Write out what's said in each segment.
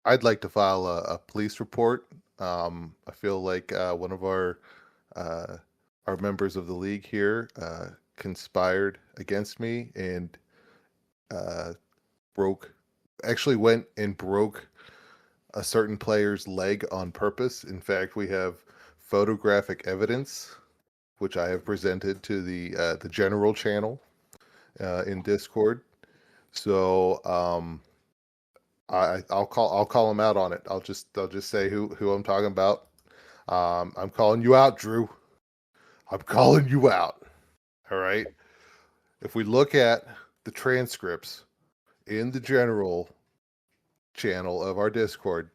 I'd like to file a police report. I feel like one of uh, our members of the league here conspired against me and uh, broke, actually went and broke a certain player's leg on purpose. In fact, we have photographic evidence, which I have presented to the general channel in Discord. So I'll call him out on it. I'll just say who I'm talking about. I'm calling you out, Drew. I'm calling you out. All right. If we look at the transcripts in the general channel of our Discord,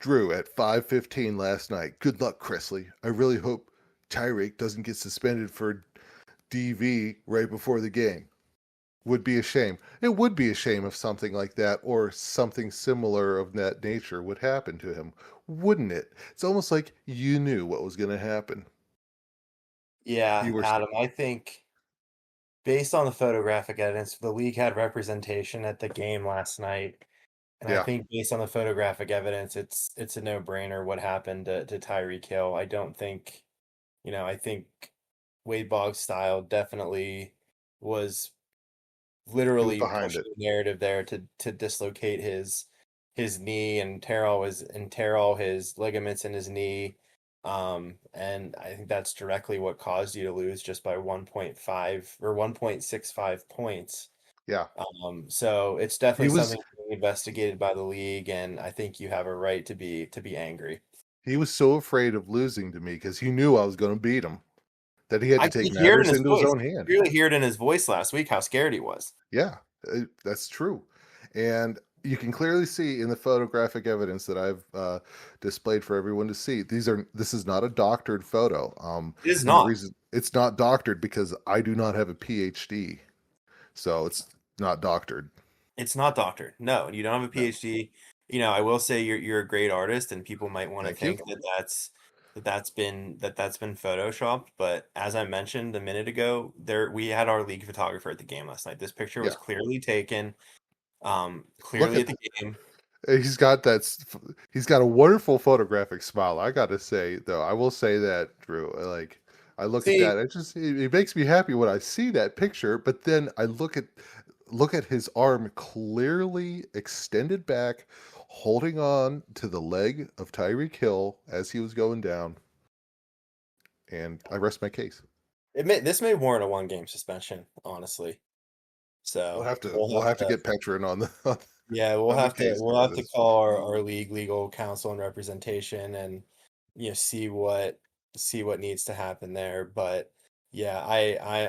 Drew at 5:15 last night. Good luck, Cresley. I really hope Tyreek doesn't get suspended for DV right before the game. Would be a shame. It would be a shame if something like that or something similar of that nature would happen to him, wouldn't it? It's almost like you knew what was going to happen. Yeah, You were Adam, I think based on the photographic evidence, the league had representation at the game last night. And I yeah, think based on the photographic evidence, it's a no-brainer what happened to Tyreek Hill. I don't think, I think Wade Boggs' style definitely was he was literally behind pushing it. the narrative there to dislocate his knee and tear all his ligaments in his knee. And I think that's directly what caused you to lose just by 1.5 or 1.65 points. Yeah. So it's He definitely was something being investigated by the league, and I think you have a right to be angry. he was so afraid of losing to me because he knew I was going to beat him that he had I to could take hear it in matters his into his voice. own You could hand. clearly hear it in his voice last week how scared he was. Yeah, that's true. And you can clearly see in the photographic evidence that I've displayed for everyone to see. This is not a doctored photo. It is And the not. reason it's not doctored because I do not have a PhD, so it's not doctored. It's not doctored. No, you don't have a No, PhD. I will say you're a great artist, and people might want to thank you. think that's been photoshopped. But as I mentioned a minute ago, we had our league photographer at the game last night. This picture Yeah, was clearly taken, look clearly at at the game. he's got he's got a wonderful photographic smile. I got to say though, I will say that Drew, like I look at See, that, it makes me happy when I see that picture. But then I look at his arm clearly extended back, holding on to the leg of Tyreek Hill as he was going down, and I rest my case. this may warrant a one-game suspension, honestly. So We'll have to get Petrin on the yeah, on the case we'll for have to this. call our league legal counsel and representation and see what needs to happen there. But yeah,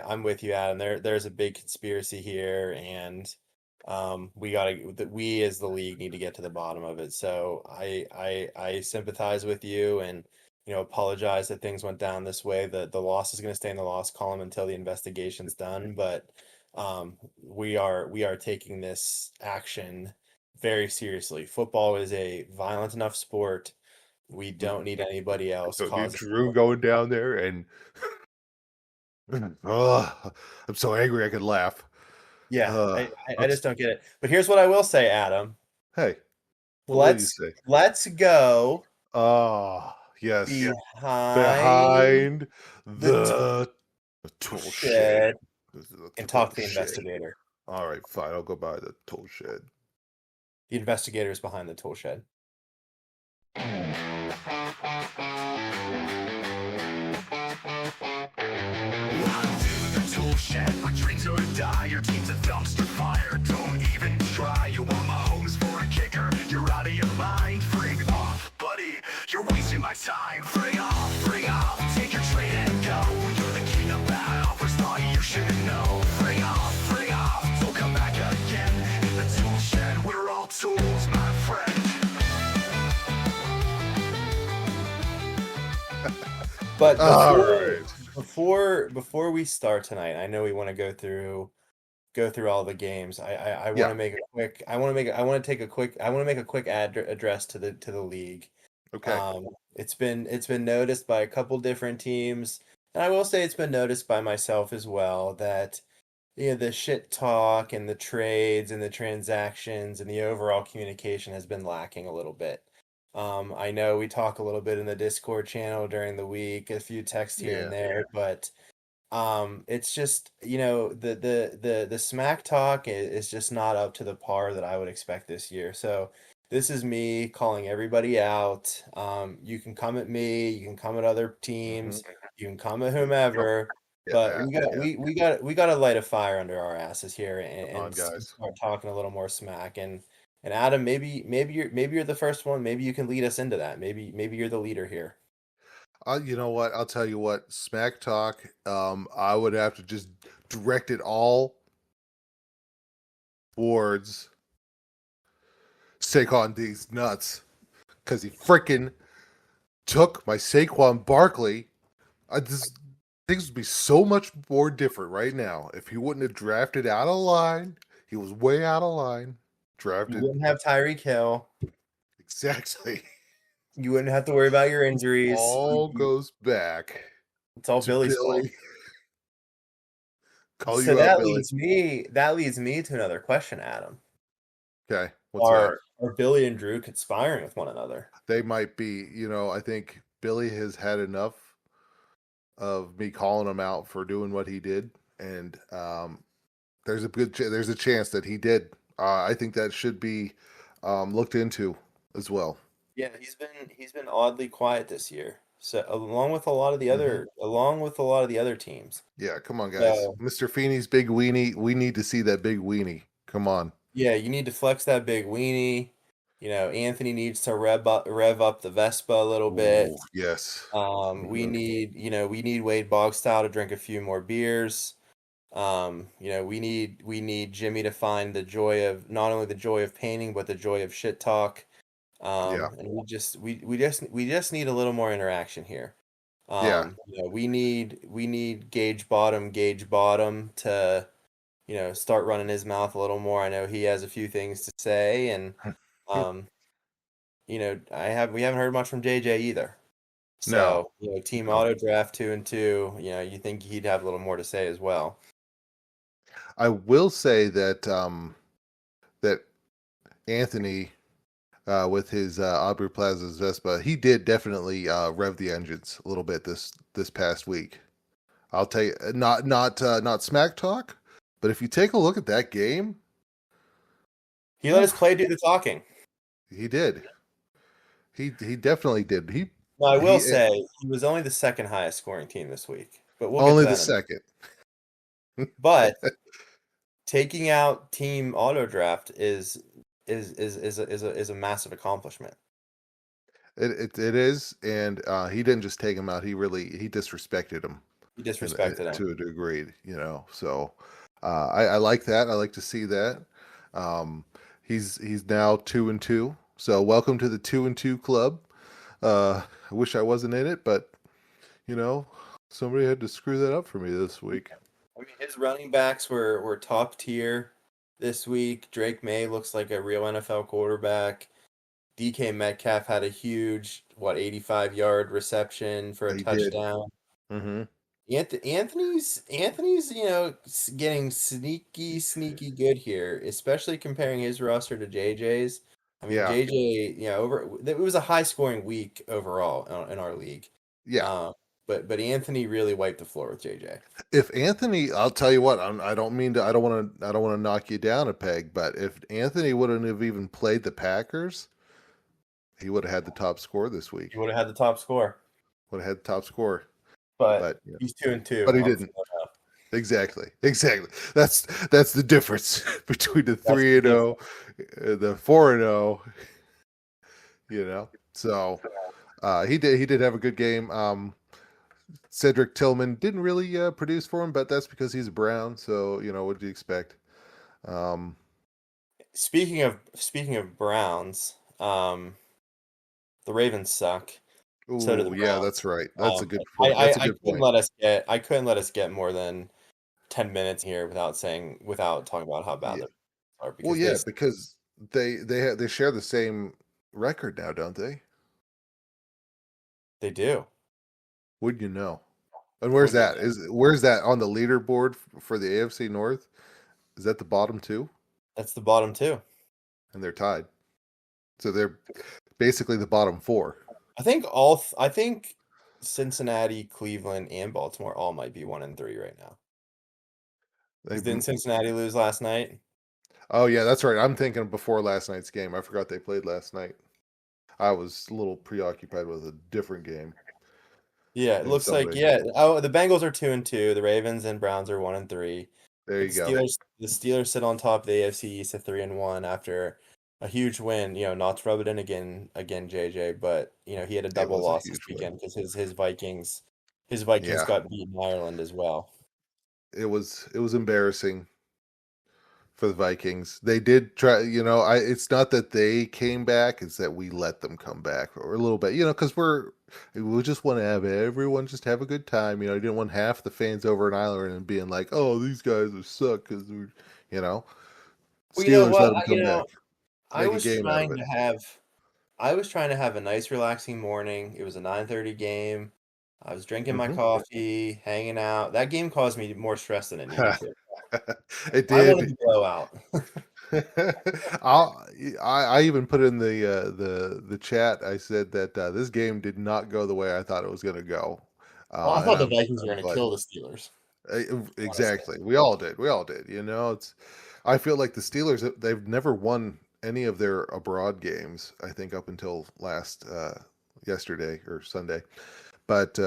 I'm with you, Adam. There's a big conspiracy here, and we as the league need to get to the bottom of it. So I sympathize with you and apologize that things went down this way. The loss is going to stay in the loss column until the investigation's done, but we are taking this action very seriously. Football is a violent enough sport. We don't need anybody else Don't need causing. Drew going down there and oh, I'm so angry I could laugh. Yeah, Uh, I just don't get it. But here's what I will say, Adam. hey, what will you Let's say? let's go Oh, yes. behind Behind the tool the tool shed. shed This is a and tool talk to the shed. investigator. All right, fine. I'll go by the tool shed. The investigator is behind the tool shed. The tool shed, my dreams are to die. Your team's a dumpster fire. Don't even try. You want my hose for a kicker? You're out of your mind. Bring off, buddy. You're wasting my time. Bring off, bring off. Take your trade and go. You're the king of bad offers. Thought you should know. Bring off, bring off. Don't come back again. In the tool shed, we're all tools, my friend. But All right. before we start tonight, I know we want to go through all the games. I want Yeah. to make a quick. I want to take a quick. I want to make a quick address to the league. Okay. It's been noticed by a couple different teams, and I will say it's been noticed by myself as well that the shit talk and the trades and the transactions and the overall communication has been lacking a little bit. I know we talk a little bit in the Discord channel during the week, a few texts here and Yeah. there, but it's just, the smack talk is just not up to the par that I would expect this year. So this is me calling everybody out. You can come at me, you can come at other Hmm. teams, you can come at whomever, Get but that. Yeah. we got to light a fire under our asses here Come on, and guys. start talking a little more smack. And Adam, maybe you're the first one. Maybe you can lead us into that. Maybe you're the leader here. You know what? I'll tell you what. Smack talk. I would have to just direct it all towards Saquon D's nuts because he freaking took my Saquon Barkley. Things would be so much more different right now if he wouldn't have drafted out of line. He was way out of line. You Drafted wouldn't have Tyreek Hill. exactly. You wouldn't have to worry about your injuries. All goes back It's all to Billy's fault. Billy. Call So you out, Billy. that leads me to another question, Adam. Okay, what's that? Are Billy and Drew conspiring with one another? They might be. I think Billy has had enough of me calling him out for doing what he did, and there's a chance that he did. I think that should be looked into as well. Yeah, he's been oddly quiet this year. So along with a lot of the Hmm. other teams. Yeah, come on, guys. So Mr. Feeney's big weenie. We need to see that big weenie. Come on. yeah, you need to flex that big weenie. Anthony needs to rev up the Vespa a little bit. Ooh, yes. Hmm. We need Wade Bogstyle to drink a few more beers. We need Jimmy to find the joy of not only the joy of painting, but the joy of shit talk. Yeah, And we just need a little more interaction here. yeah. We need Gauge Bottom to, start running his mouth a little more. I know he has a few things to say, and um, we haven't heard much from JJ either. No, So, team no. auto draft 2-2, you think he'd have a little more to say as well. I will say that Anthony with his Aubrey Plaza's Vespa, he did definitely rev the engines a little bit this past week. I'll tell you, not smack talk, but if you take a look at that game, He let his oof, play do the talking. he did. He definitely did. Now, I will He say he was only the second highest scoring team this week, but we'll get to only the that in a minute. second. But taking out team auto draft is a massive accomplishment. It is, and he didn't just take him out. He disrespected him He disrespected him. to a degree. So I like that. I like to see that. He's now 2-2. So welcome to the 2-2 club. I wish I wasn't in it, but you know, somebody had to screw that up for me this week. I mean, his running backs were top tier this week. Drake May looks like a real NFL quarterback. DK Metcalf had a huge 85-yard reception for a He did. touchdown. Mm-hmm. Anthony's getting sneaky good here, especially comparing his roster to JJ's. I mean, Yeah. JJ, it was a high scoring week overall in our league. Yeah. But Anthony really wiped the floor with JJ. If Anthony, I'll tell you what, I don't mean to, I don't want to knock you down a peg, but if Anthony wouldn't have even played the Packers, he would have had the top score this week. He would have had the top score. Would have had the top score. But Yeah. he's 2-2. But he didn't. Exactly. That's the difference between the 3-0, the 4-0. So he did have a good game. Cedric Tillman didn't really produce for him, but that's because he's a Brown. So what do you expect? Speaking of Browns, the Ravens suck. So do the Ooh, yeah, Browns. that's right. That's a good point. That's a good point. I couldn't let us get more than 10 minutes here without talking about how bad Yeah. they are, Well, because because they share the same record now, don't they? they do. Wouldn't you know? And We'll where's get that? there. Where's that on the leaderboard for the AFC North? Is that the bottom two? That's the bottom two. And they're tied. So they're basically the bottom four. I think Cincinnati, Cleveland, and Baltimore all might be 1-3 right now. They, 'Cause didn't Cincinnati lose last night? oh yeah, that's right. I'm thinking before last night's game. I forgot they played last night. I was a little preoccupied with a different game Yeah, it and looks like Sunday. yeah. Oh, the Bengals are 2-2. The Ravens and Browns are 1-3. There But you go. The Steelers sit on top of the AFC East at 3-1 after a huge win. Not to rub it in again, JJ, but he had a It double was a loss this huge win. weekend because his Vikings Yeah, got beaten in Ireland as well. it was embarrassing for the Vikings. They did try, it's not that they came back, it's that we let them come back or a little bit, because we just want to have everyone just have a good time. I didn't want half the fans over in Ireland and being like, "Oh, these guys are suck," because you know, Well, you know Steelers let what? them come back, I make a was game out of trying it. to have I was trying to have a nice relaxing morning. It was a 9:30 game. I was drinking my Hmm. coffee, hanging out. That game caused me more stress than it needed to. It I wanted did. to blow out. I'll, I even put in the chat. I said that this game did not go the way I thought it was going to go, Well, I and thought the Vikings were I'm going to glad. kill the Steelers, honestly. Exactly, we all did. We all did. I feel like the Steelers, they've never won any of their abroad games. I think up until last yesterday or Sunday. But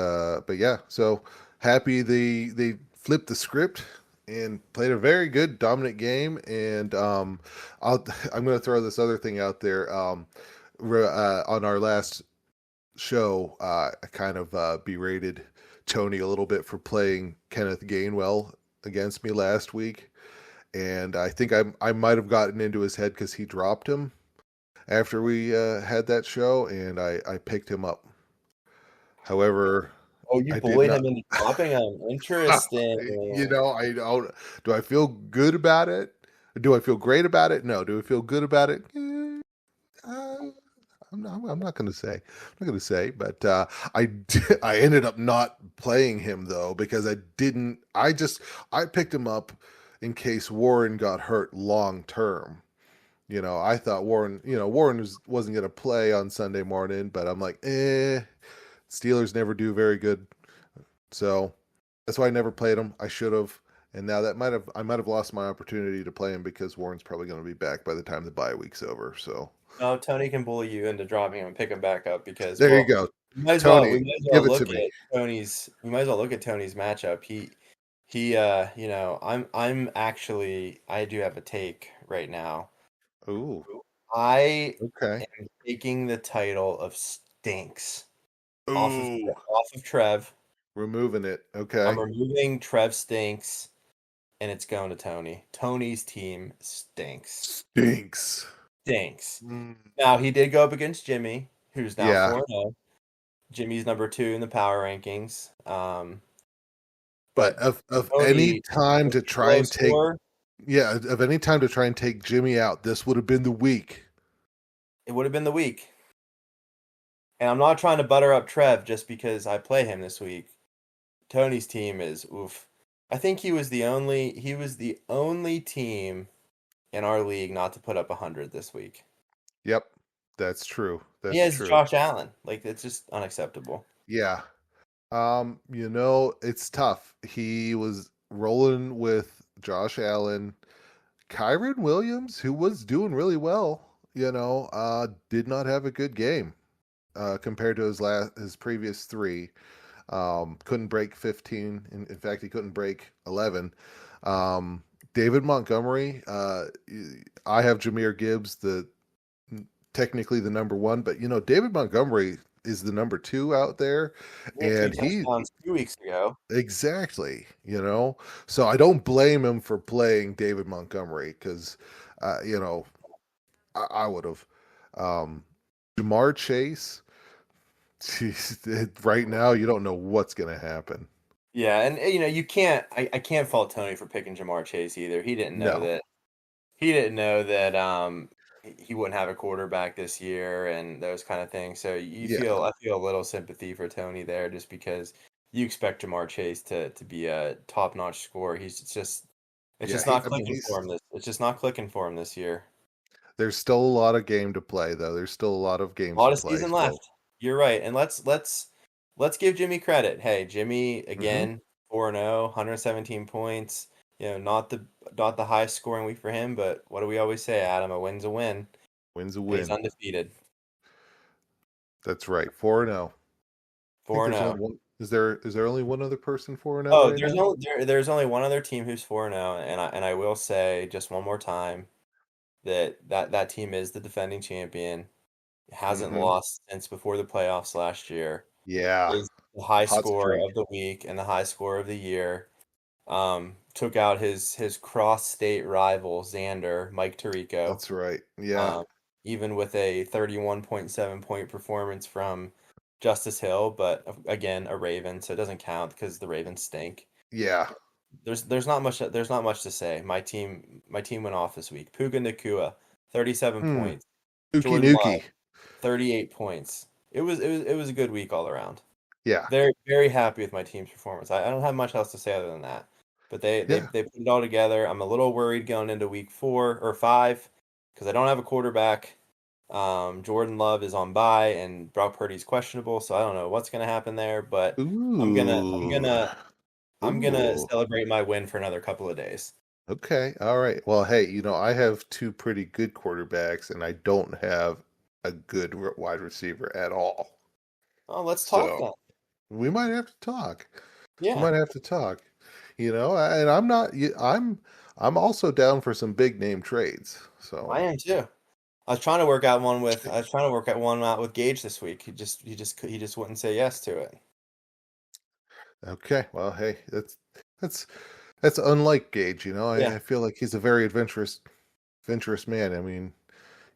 yeah, so happy they flipped the script and played a very good dominant game. And I'm going to throw this other thing out there. On our last show, I kind of berated Tony a little bit for playing Kenneth Gainwell against me last week, and I think I might have gotten into his head because he dropped him after we had that show, and I picked him up. However, Oh, you I did bullied not. him into dropping him. Interesting. I don't. Do I feel good about it? Do I feel great about it? No. Do I feel good about it? Uh, I'm not going to say. I'm not going to say. But I ended up not playing him though because I didn't. I picked him up in case Warren got hurt long term. I thought Warren wasn't going to play on Sunday morning, but I'm like, Steelers never do very good, so that's why I never played him. I should have, and now I might have lost my opportunity to play him because Warren's probably going to be back by the time the bye week's over. So No, Tony can bully you into dropping him and pick him back up because, there you well, go, Tony. Give it to me. We might as well look at Tony's matchup. I do have a take right now. Ooh, I okay. am taking the title of Stinks off of Ooh, Trev. removing it. I'm Okay. removing Trev Stinks, and it's going to Tony. Tony's team stinks. Stinks. Stinks. Mm, Now, he did go up against Jimmy, who's now yeah, 4-0. Jimmy's number 2 in the power rankings. but But of any Tony time was to a try low and take score. yeah, of any time to try and take Jimmy out, this would have been the week. It would have been the week. And I'm not trying to butter up Trev just because I play him this week. Tony's team is oof. I think he was the only team in our league not to put up 100 this week. Yep, that's true. He That's has true. Josh Allen. Like, it's just unacceptable. Yeah. It's tough. He was rolling with Josh Allen, Kyron Williams, who was doing really well, did not have a good game compared to his previous three. Couldn't break 15. In fact, he couldn't break 11. David Montgomery, I have Jameer Gibbs, technically the number one, but David Montgomery is the number two out there, He had 2 and he touchdowns 2 weeks ago. exactly, so I don't blame him for playing David Montgomery because, I would have. Jamar Chase, geez, right now you don't know what's going to happen. Yeah, and I can't fault Tony for picking Jamar Chase either. No, He didn't know that he wouldn't have a quarterback this year and those kind of things. So yeah, I feel a little sympathy for Tony there just because you expect Jamar Chase to be a top-notch scorer. It's Yeah, just he. not I mean, clicking for him this year. there's still a lot of game to play, though. There's still a lot of A games lot to of play. season So, left. You're right. And let's give Jimmy credit. Hey, Jimmy hmm again, 4-0, 117 points. Not the highest scoring week for him, but what do we always say, Adam? A win's a win. wins a And he's win. undefeated. That's right. 4-0. I think there's only 4-0. one. Is there only one other person 4-0 Oh, right now? there's only one other team who's 4-0, and I will say just one more time that team is the defending champion. Hasn't Hmm lost since before the playoffs last year. Yeah. Is the high Hot scorer streak. of the week and the high scorer of the year. Took out his cross-state rival Xander, Mike Tirico. That's right. Yeah. Um, even with a 31.7 point performance from Justice Hill, but again a Raven, so it doesn't count because the Ravens stink. Yeah. There's not much to say. My team went off this week. Puka Nakua, 37 Hmm. points. Nuki Jordan Love, Nuki. 38 points. It was a good week all around. Yeah. Very, very happy with my team's performance. I don't have much else to say other than that. But they, they, Yeah. they put it all together. I'm a little worried going into week 4 or 5 because I don't have a quarterback. Jordan Love is on bye and Brock Purdy's questionable, so I don't know what's gonna happen there. But I'm gonna I'm Ooh. gonna I'm gonna Ooh. celebrate my win for another couple of days. Okay. All right. Well, hey, I have two pretty good quarterbacks, and I don't have a good wide receiver at all. Oh, let's talk So then. we might have to talk. We Yeah, might have to talk. And I'm not. I'm also down for some big name trades. So I am too. I was trying to work out one out with Gage this week. He just wouldn't say yes to it. okay. Well, hey, that's that's unlike Gage. Yeah. I feel like he's a very adventurous man. I mean,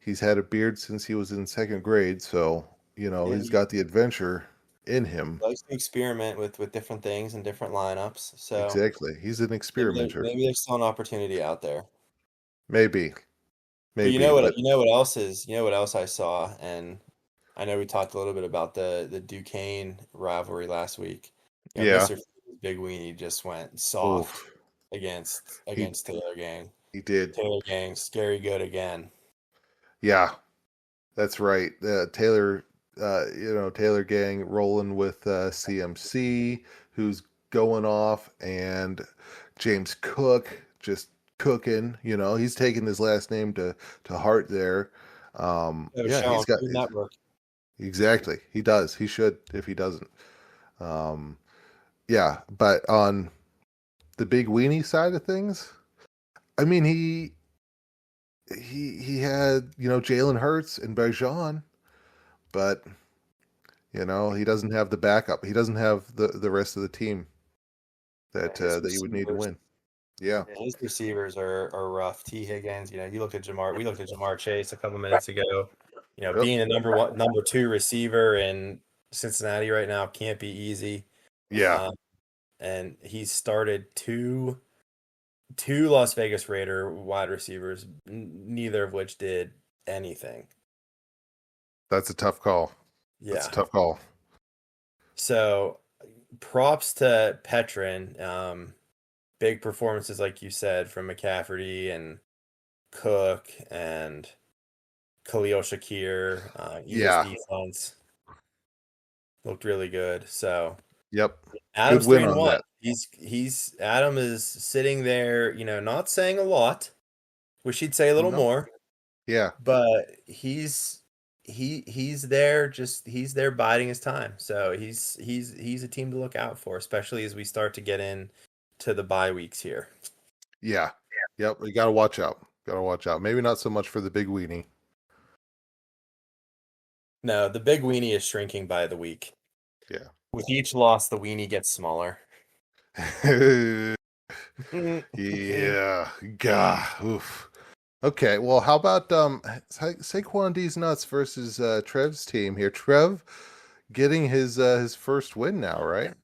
he's had a beard since he was in second grade, so Yeah, he's got the adventure in him. likes to experiment with different things and different lineups. So Exactly. He's an experimenter. maybe there's still an opportunity out there. Maybe, But maybe, but you know what else I saw, and I know we talked a little bit about the Duquesne rivalry last week. yeah. Mr. Big Weenie just went soft Oof. against He against Taylor Gang. he did. Taylor Gang, scary good again. Yeah, that's right. Taylor, Taylor Gang rolling with CMC, who's going off, and James Cook just cooking. He's taking his last name to heart there. Oh, Yeah, show he's on got Food Network. exactly. He does. He should if he doesn't. Um, yeah, but on the big weenie side of things, I mean, he had Jalen Hurts and Bijan, but he doesn't have the backup. He doesn't have the rest of the team Yeah, that you would need to win. Yeah, his receivers are rough. T. Higgins, we looked at Jamar Chase a couple minutes ago. yep, Being the number 2 receiver in Cincinnati right now can't be easy. yeah, Um, and he started two Las Vegas Raider wide receivers, neither of which did anything. that's a tough call. That's a Yeah. tough call. So props to Petrin. Big performances, like you said, from McCafferty and Cook and Khalil Shakir. Eagles Yeah, defense looked really good. So yep, good Adam's three win and on one. that. Adam is sitting there, not saying a lot. Wish he'd say a little No, more, yeah, but he's there, he's there biding his time. So he's a team to look out for, especially as we start to get in to the bye weeks here. yeah, yep. We gotta watch out. Gotta watch out. Maybe not so much for the big weenie. No, the big weenie is shrinking by the week. Yeah. With each loss, the weenie gets smaller. Yeah. Gah. Oof. Okay. Well, how about Saquon D's nuts versus Trev's team here? Trev getting his first win now, right?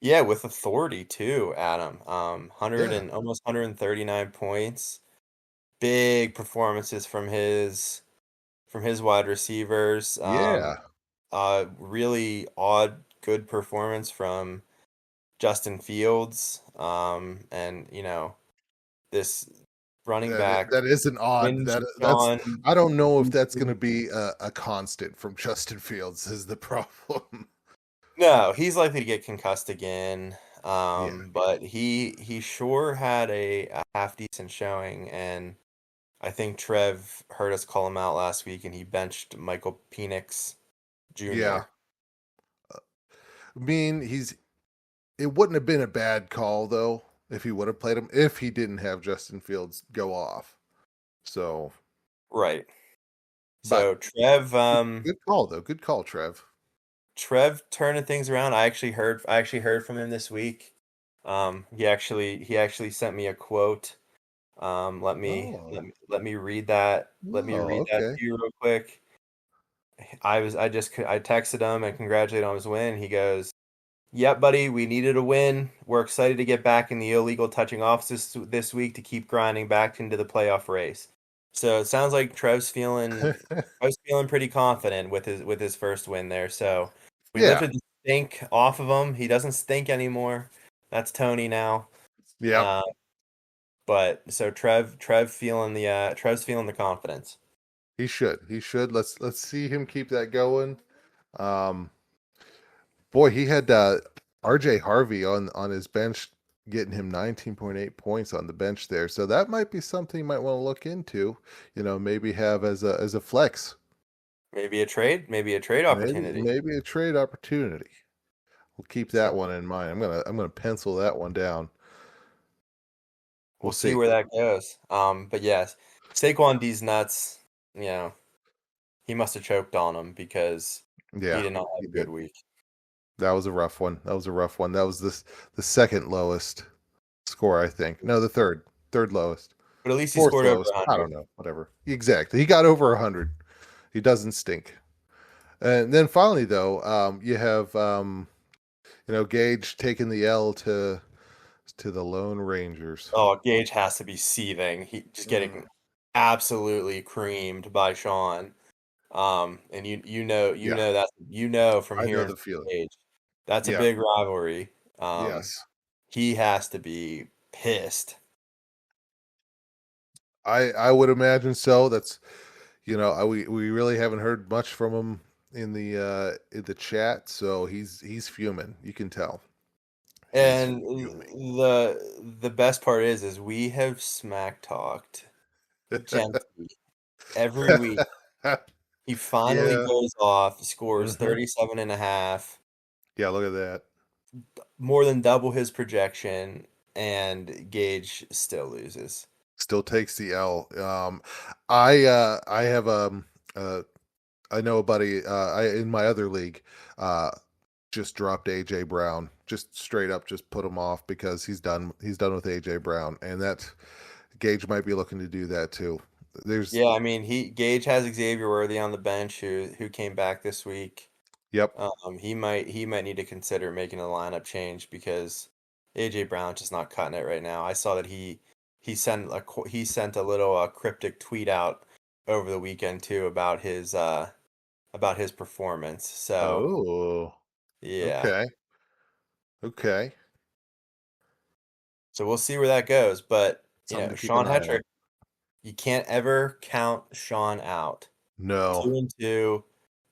Yeah, with authority too, Adam. 100 Yeah. and almost 139 points. Big performances from his wide receivers. Yeah. Really odd, good performance from Justin Fields, and this running back That is an odd. wins That's. Sean. I don't know if that's going to be a constant from Justin Fields. Is the problem? No, he's likely to get concussed again. Yeah, But he sure had a half decent showing, and I think Trev heard us call him out last week, and he benched Michael Penix yeah. Jr. I mean, It wouldn't have been a bad call though if he would have played him if he didn't have Justin Fields go off. So, Right. but So Trev, good call though. Good call, Trev. Trev turning things around. I actually heard from him this week. He actually sent me a quote. Oh, Let me read that. Let me oh, read that okay. to you real quick. I texted him and congratulated on his win. He goes, "Yep, buddy, we needed a win. We're excited to get back in the illegal touching office this week to keep grinding back into the playoff race." So it sounds like Trev's feeling pretty confident with his first win there. So we Yeah, lifted the stink off of him. He doesn't stink anymore. That's Tony now. yeah. Uh, but so Trev's feeling the confidence. He should. He should. Let's see him keep that going. Um, boy, he had R.J. Harvey on his bench, getting him 19.8 points on the bench there. So that might be something you might want to look into. Maybe have as a flex. Maybe a trade Maybe opportunity. maybe a trade opportunity. We'll keep that So one in mind. I'm gonna pencil that one down. We'll we'll see see. where that goes. But yes, Saquon D's nuts. You know, he must have choked on him because he Yeah, did not he have a good did. week. That was a rough one. That was a rough one. That was the second lowest score, I think. No, the third lowest, But at least he fourth scored over lowest. I 100. don't know. Whatever. Exactly. He got over 100. He doesn't stink. And then finally, though, you have Gage taking the L to the Lone Rangers. Oh, Gage has to be seething. He just Mm, getting absolutely creamed by Sean. And yeah, you know from I know hearing the from feeling. Gage, that's a Yeah. big rivalry. Yes. He has to be pissed. I would imagine so. That's we really haven't heard much from him in the chat, so he's fuming. You can tell he's And fuming. the best part is we have smack talked gently every week. He finally Yeah. goes off, scores Hmm. 37 and a half, Yeah. Look at that. more than double his projection, and Gage still loses. Still takes the L. I have uh I know a buddy in my other league uh just dropped AJ Brown, just straight up just put him off because he's done with AJ Brown, and that Gage might be looking to do that too. There's Yeah, I mean he Gage has Xavier Worthy on the bench who came back this week. Yep. He might need to consider making a lineup change because AJ Brown's just not cutting it right now. I saw that he sent a little cryptic tweet out over the weekend too about his performance. So Oh, yeah, okay. Okay. so we'll see where that goes. But Something to keep Sean an eye on. Hetrick, you can't ever count Sean out. No. 2-2.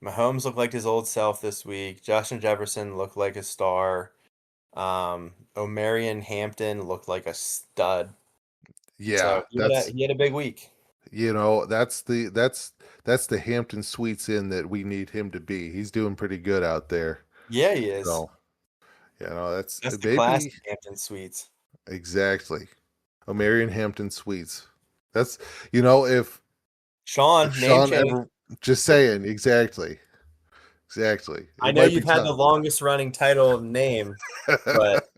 Mahomes looked like his old self this week. Justin Jefferson looked like a star. Omarion Hampton looked like a stud. Yeah, So he had a big week. that's the Hampton Suites Inn that we need him to be. He's doing pretty good out there. Yeah, he is. So, that's That's the class maybe Hampton Suites. exactly. Omarion Hampton Suites. That's if Sean, name Sean change. ever just saying exactly. Exactly. I It know might be you've had the time. longest running title name, but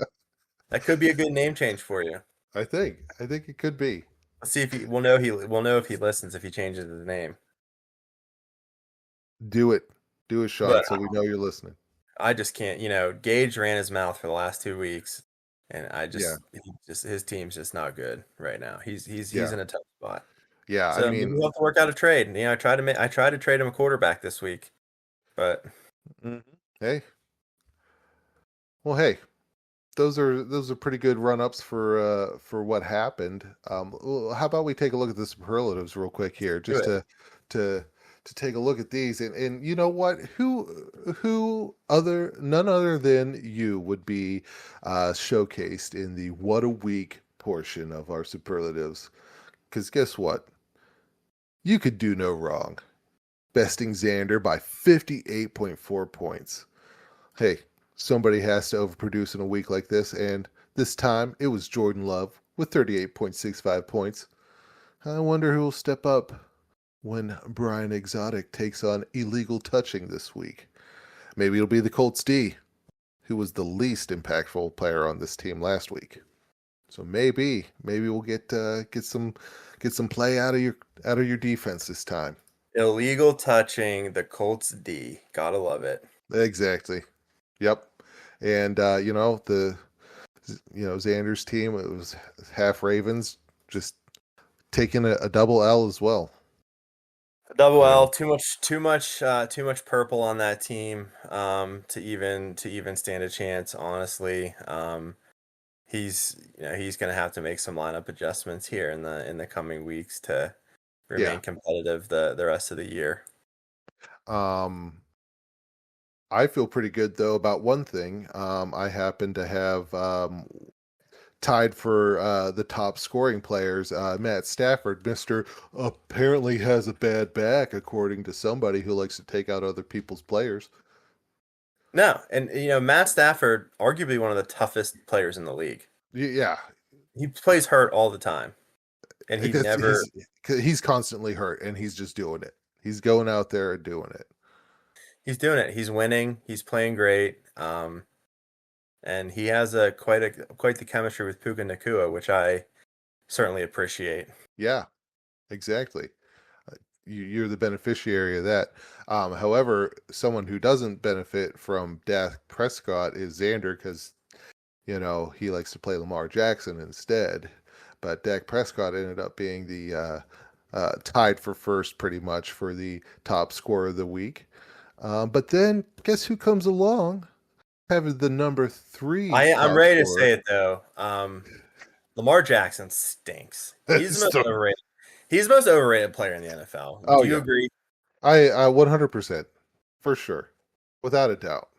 that could be a good name change for you. I think it could be. Let's see if we'll know if he listens if he changes his name. Do it. Do it, Sean, But so we know you're listening. I just can't. Gage ran his mouth for the last 2 weeks, and Yeah. his team's just not good right now. He's Yeah. in a tough spot. Yeah, I So maybe mean, we'll have to work out a trade. I tried to trade him a quarterback this week, but mhm. Hey. Well, hey, those are pretty good run-ups for what happened. Well, how about we take a look at the superlatives real quick here, Do just it. to to take a look at these, and you know what? None other than you would be showcased in the what a week portion of our superlatives. Because guess what? You could do no wrong. Besting Xander by 58.4 points. Hey, somebody has to overproduce in a week like this, and this time it was Jordan Love with 38.65 points. I wonder who will step up when Brian Exotic takes on illegal touching this week. Maybe it'll be the Colts D, who was the least impactful player on this team last week. So maybe we'll get some play out of your defense this time. Illegal touching the Colts D. Gotta love it. Exactly. Yep. And Xander's team, it was half Ravens, just taking a double L as well. Double L, too much purple on that team to even stand a chance. Honestly, he's going to have to make some lineup adjustments here in the coming weeks to remain competitive the rest of the year. I feel pretty good though about one thing. I happen to have tied for the top scoring players. Matt Stafford, Mister, apparently has a bad back, according to somebody who likes to take out other people's players. No, and Matt Stafford, arguably one of the toughest players in the league. Yeah, he plays hurt all the time, and he's constantly hurt, and he's just doing it. He's going out there and doing it. He's doing it. He's winning. He's playing great. And he has quite the chemistry with Puka Nacua, which I certainly appreciate. Yeah, exactly. You're the beneficiary of that. However, someone who doesn't benefit from Dak Prescott is Xander, because he likes to play Lamar Jackson instead. But Dak Prescott ended up being the tied for first pretty much for the top scorer of the week. But then guess who comes along? Having the number 3. I'm ready to say it though. Lamar Jackson stinks. He's the most overrated. He's the most overrated player in the NFL. Do you agree? I 100% for sure, without a doubt.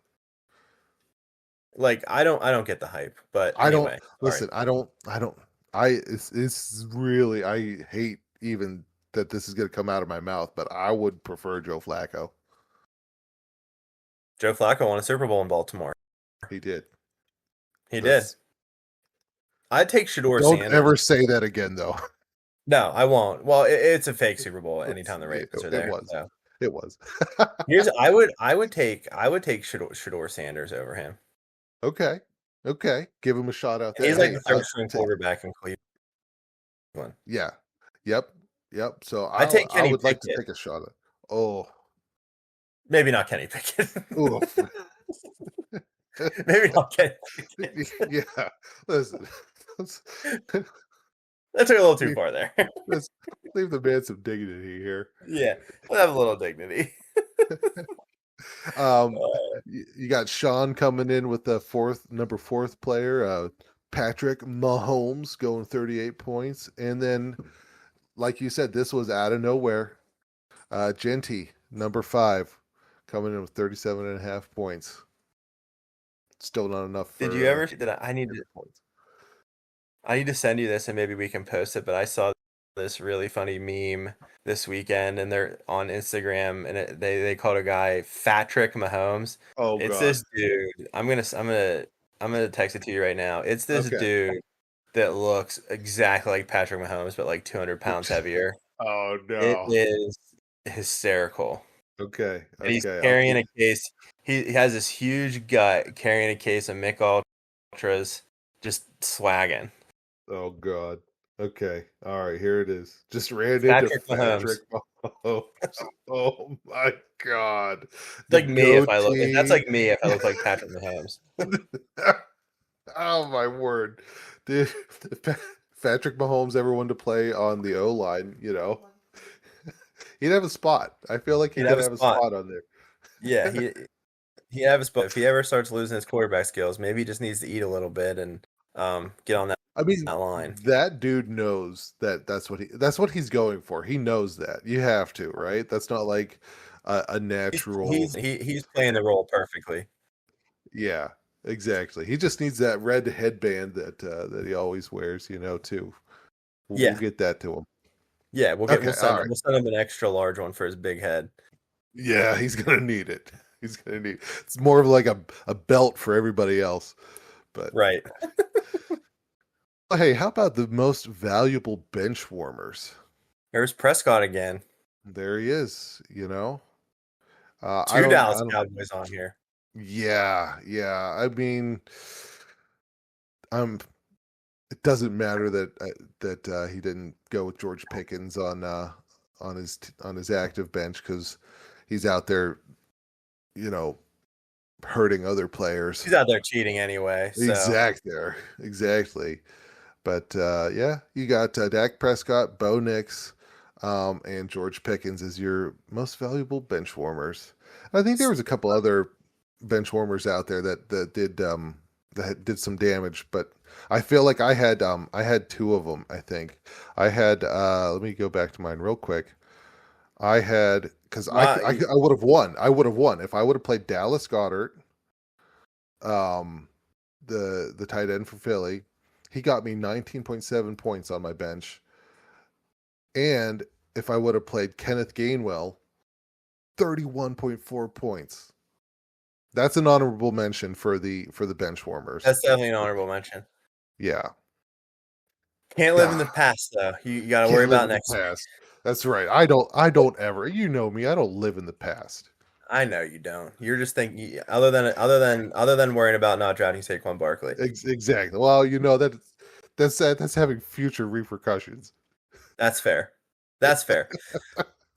Like I don't get the hype, but anyway, it's really, I hate even that this is going to come out of my mouth, but I would prefer Joe Flacco. Joe Flacco won a Super Bowl in Baltimore. He did. He did. I'd take Shedeur Don't Sanders. ever say that again, though. No, I won't. Well, it's a fake Super Bowl anytime the Ravens are there. It was. I would take Shedeur Sanders over him. Okay. Give him a shot out there. He's like the third string quarterback in Cleveland. Yeah. Yep. So I would like to take a shot at. Oh. Maybe not Kenny Pickett. Maybe not Kenny Pickett. Yeah. Listen. That took a little too far there. Let's leave the man some dignity here. Yeah, we'll have a little dignity. You got Sean coming in with the number 4 player, Patrick Mahomes, going 38 points, and then, like you said, this was out of nowhere. Genty, number 5, coming in with 37.5 points. Still not enough. Did you ever see that? I need to send you this and maybe we can post it, but I saw this really funny meme this weekend and they're on Instagram and they called a guy Fatrick Mahomes. Oh, it's God. This dude. I'm gonna text it to you right now. It's this dude that looks exactly like Patrick Mahomes, but like 200 pounds heavier. Oh no. It is hysterical. Okay. And he's carrying a case. He has this huge gut carrying a case of Mick Ultras, just swagging. Oh God. Okay. All right. Here it is. Just ran into Patrick Mahomes. Oh my God. Like me if I look. That's like me if I look like Patrick Mahomes. Oh my word, dude! Patrick Mahomes ever wanted to play on the O line, he'd have a spot. I feel like he'd have a spot on there. Yeah, he have his, but if he ever starts losing his quarterback skills, maybe he just needs to eat a little bit and get on that I mean, line. that dude knows that that's what he's going for. He knows that. You have to, right? That's not like a natural. He's playing the role perfectly. Yeah, exactly. He just needs that red headband that he always wears, too. We'll Yeah, get that to him. yeah. Okay, all right. We'll send him an extra large one for his big head. Yeah, he's gonna need it. He's gonna need. It's more of like a belt for everybody else. But Right. hey, how about the most valuable bench warmers? There's Prescott again. There he is. I Two don't. Dallas Cowboys on here. Yeah, yeah. I mean, it doesn't matter that he didn't go with George Pickens on his active bench because he's out there, you know, hurting other players. He's out there cheating anyway. So Exactly. But yeah, you got Dak Prescott, Bo Nix, and George Pickens as your most valuable bench warmers. I think there was a couple other bench warmers out there that did some damage, but I feel like I had two of them. I think I had. Let me go back to mine real quick. I had because I would have won. I would have won if I would have played Dallas Goddard, um, the tight end for Philly. He got me 19.7 points on my bench. And if I would have played Kenneth Gainwell, 31.4 points. That's an honorable mention for the bench warmers. that's definitely an honorable mention. Yeah. Can't live in the past though. You got to Can't worry live about in the next week. past. That's right. I don't ever. You know me. I don't live in the past. I know you don't. You're just thinking other than worrying about not drafting Saquon Barkley. Exactly. Well, that's having future repercussions. That's fair. That's fair.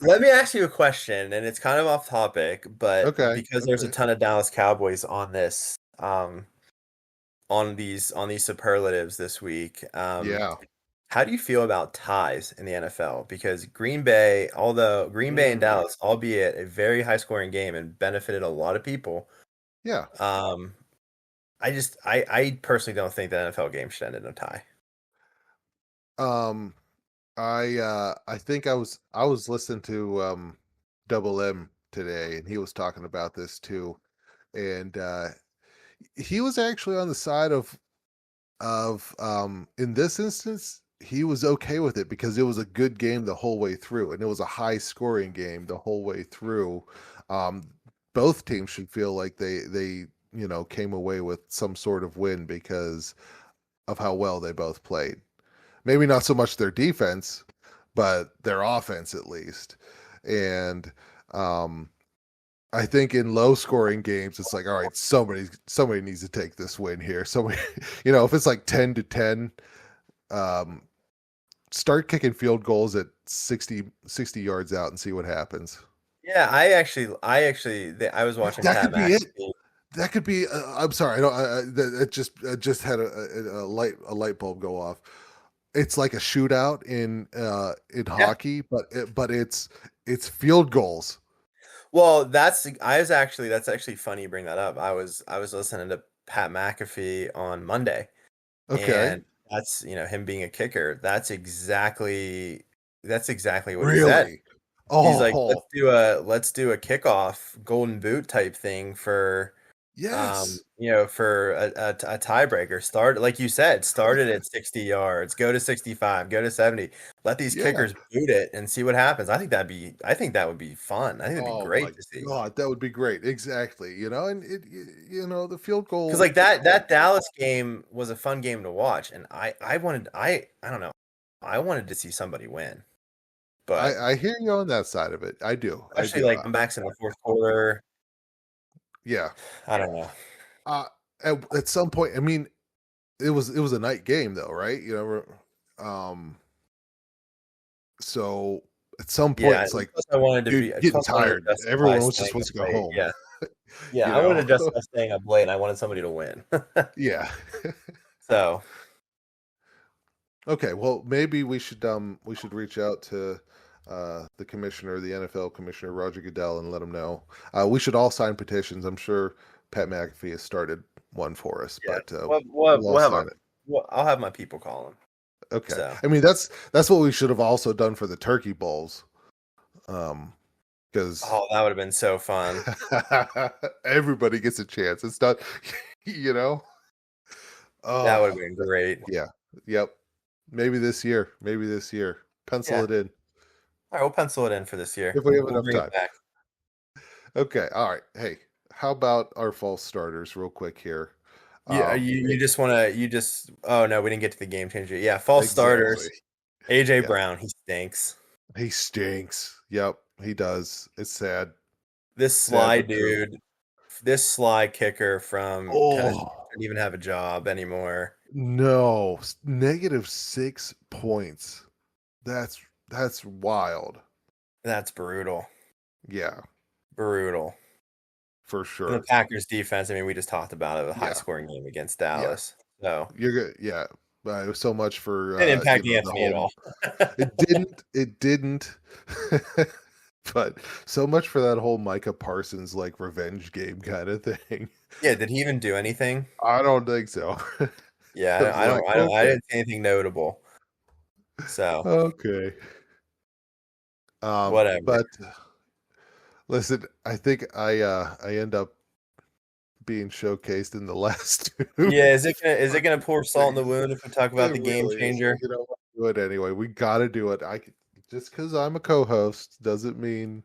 Let me ask you a question, and it's kind of off topic, but Okay. because there's a ton of Dallas Cowboys on this, on these superlatives this week, Yeah. how do you feel about ties in the NFL? Because although Green Bay and Dallas, albeit a very high scoring game and benefited a lot of people, Yeah. I personally don't think the NFL game should end in a tie. Um I think I was listening to Double M today and he was talking about this too. And he was actually on the side of in this instance he was okay with it because it was a good game the whole way through and it was a high scoring game the whole way through. um Both teams should feel like they came away with some sort of win because of how well they both played. Maybe not so much their defense, but their offense at least. And um I think in low scoring games, it's like, all right, somebody needs to take this win here. Somebody, if it's like 10-10, um, start kicking field goals at 60 yards out and see what happens. Yeah, I was watching That Pat could be it. McAfee. That could be. I'm sorry. I don't. It just had a light bulb go off. It's like a shootout in hockey, but it's field goals. Well, that's actually funny you bring that up. I was listening to Pat McAfee on Monday, Okay. and that's him being a kicker. That's exactly what he said. Really? He's like, Oh, let's do a kickoff golden boot type thing for yes. for a tiebreaker. Start like you said, started at 60 yards, go to 65, go to 70. Let these Yeah. kickers boot it and see what happens. I think that would be fun. I think that'd be Oh my great to see. God, that would be great. Exactly. And the field Because goal. like that Dallas game was a fun game to watch, and I don't know, I wanted to see somebody win, but I hear you on that side of it. I do. I especially do. like comebacks in the fourth quarter. Yeah. I don't know. Uh, at some point, I mean, it was a night game though, right? So at some point, Yeah, it's like, plus I wanted to dude, be. getting Plus I wanted to tired. justify Everyone just staying wants up to go late. home. Yeah, you yeah. I wanted to know? justify staying up late, and I wanted somebody to win. Yeah. So Okay, well, maybe we should reach out to the commissioner, the NFL commissioner, Roger Goodell, and let him know. We should all sign petitions. I'm sure Pat McAfee has started one for us, Yeah, but we'll all we'll have our sign it. I'll have my people call him. Okay. So I mean, that's what we should have also done for the turkey bowls. Because that would have been so fun. everybody gets a chance. It's not, you know. That would have Oh, been great. yeah. Yep. Maybe this year. Pencil Yeah. it in All right, we'll pencil it in for this year. if we have We'll enough bring time. it back. Okay. All right. Hey, how about our false starters, real quick here? Yeah, you just want to oh no, we didn't get to the game changer. Yeah, false Exactly. starters. AJ Yeah. Brown, he stinks. He stinks. Yep, he does. It's sad. This Sad sly but true. dude, this sly kicker from Tennessee Oh doesn't even have a job anymore. no, -6 points. That's wild. That's brutal. Yeah, Brutal. for And the sure. Packers defense, I mean, we just talked about it, a high Yeah, scoring game against yeah. Dallas. So You're good. Yeah, so much for it didn't impact the Anthony at home. all. It didn't. It didn't. But so much for that whole Micah Parsons like revenge game kind of thing. Yeah, did he even do anything? I don't think so. Yeah, I was like, I okay, didn't see anything notable. So okay. whatever. But listen, I think I end up being showcased in the last two. Yeah, is it gonna pour salt in the wound if we talk about the It game really is. changer? You know, do it anyway. We got to do it. Just because I'm a co-host doesn't mean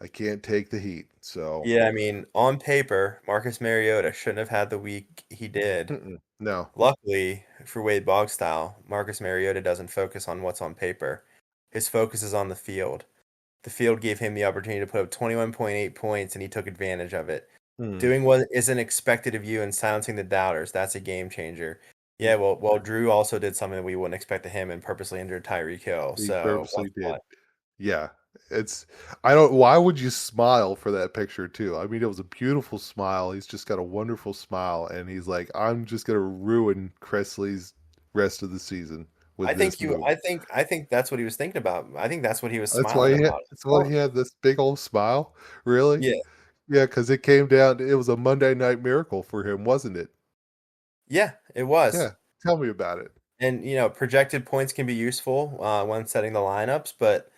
I can't take the heat. So Yeah, I mean, on paper, Marcus Mariota shouldn't have had the week he did. no, Luckily for Wade Bogstyle, Marcus Mariota doesn't focus on what's on paper. His focus is on the field. The field gave him the opportunity to put up 21.8 points, and he took advantage of it. Doing what isn't expected of you and silencing the doubters, that's a game changer. Yeah, well, Drew also did something that we wouldn't expect of him and purposely injured Tyreek Hill. he So purposely what's did. what? Yeah, I don't. Why would you smile for that picture too? I mean, it was a beautiful smile. He's just got a wonderful smile, and he's like, I'm just gonna ruin Cresley's rest of the season with this move. I think that's what he was thinking about. I think that's what he was That's why smiling about. that's why he had this big old smile. Really? Yeah. Yeah, because it came down. It was a Monday Night Miracle for him, wasn't it? Yeah, it was. Yeah. Tell me about it. And projected points can be useful when setting the lineups, but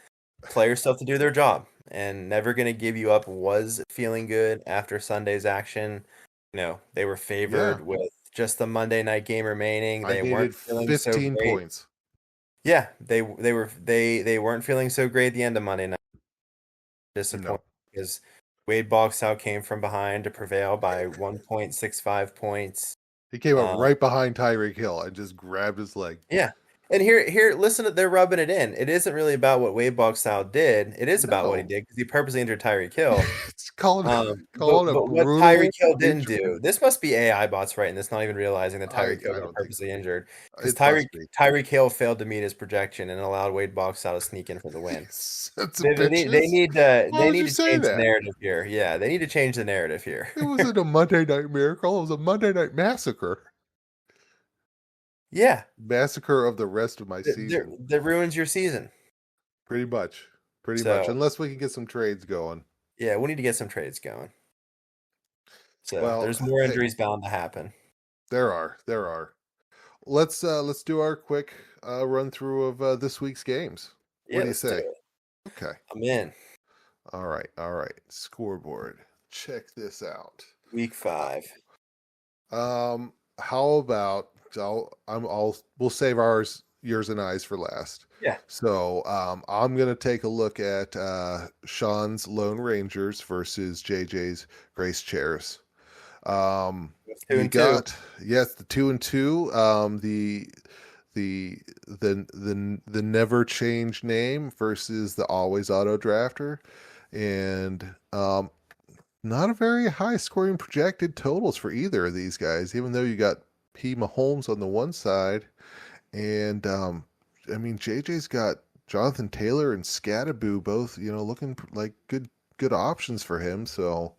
players still have to do their job. And Never Gonna Give You Up was feeling good after Sunday's action. They were favored with just the Monday night game remaining. I They needed weren't feeling so 15 great. points. Yeah, they weren't feeling so great at the end of Monday night. Disappointed because Wade Bogstyle came from behind to prevail by 1.65 points. He came up right behind Tyreek Hill and just grabbed his leg. Yeah. And here, listen, they're rubbing it in. It isn't really about what Wade Bogstyle did. It is about what he did because he purposely injured Tyreek Hill. It's calling But a what brutal Tyreek Hill didn't injury. do, this must be AI bots writing this, not even realizing that Tyreek Hill got purposely injured. Because Tyreek Hill failed to meet his projection and allowed Wade Bogstyle to sneak in for the win. They need to change the narrative here. Yeah, they need to change the narrative here. It wasn't a Monday Night Miracle. It was a Monday Night Massacre. Yeah. Massacre of the rest of my season. That ruins your season. Pretty much. Unless we can get some trades going. Yeah, we need to get some trades going. So there's more injuries bound to happen. There are. Let's do our quick run through of this week's games. What do you say? Okay. I'm in. All right. Scoreboard. Check this out. Week 5. How about we'll save yours and I's for last. Yeah. So I'm gonna take a look at Sean's Lone Rangers versus JJ's Grace Chairs. We got the 2-2. The never change name versus the always auto drafter, and not a very high scoring projected totals for either of these guys, even though you got P. Mahomes on the one side, and I mean JJ's got Jonathan Taylor and Scattaboo both, looking like good options for him. So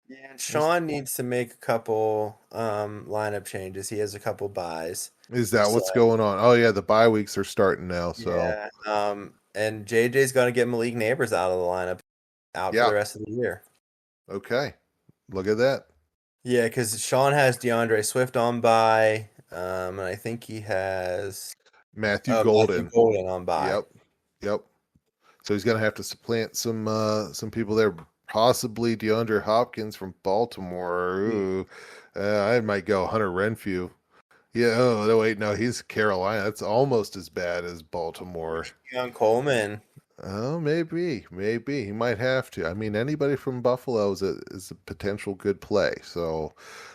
yeah, and Sean needs to make a couple lineup changes. He has a couple buys. Is that what's going on? Oh yeah, the bye weeks are starting now. So yeah, and JJ's going to get Malik Neighbors out of the lineup, out for Yeah. the rest of the year. Okay. Look at that. Yeah, because Sean has DeAndre Swift on by, and I think he has Matthew Matthew Golden. Golden on by. Yep. Yep. So he's going to have to supplant some people there. Possibly DeAndre Hopkins from Baltimore. Ooh. I might go Hunter Renfrew. Yeah. Oh, no, wait. No, he's Carolina. That's almost as bad as Baltimore. Young Coleman. Oh, maybe. He might have to. I mean, anybody from Buffalo is a potential good play. So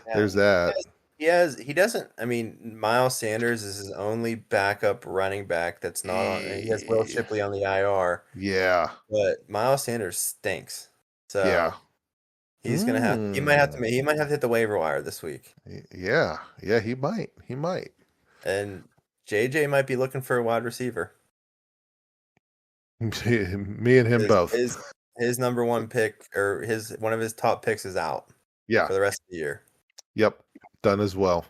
Yeah, there's that. he doesn't. I mean, Miles Sanders is his only backup running back that's not on. He has Will Shipley on the IR, Yeah. but Miles Sanders stinks. Yeah. So he's gonna have. He might have to. He might have to hit the waiver wire this week. Yeah. Yeah. He might. And JJ might be looking for a wide receiver. Me and him both. His number one pick, or one of his top picks, is out. Yeah. For the rest of the year. Yep. Done as well.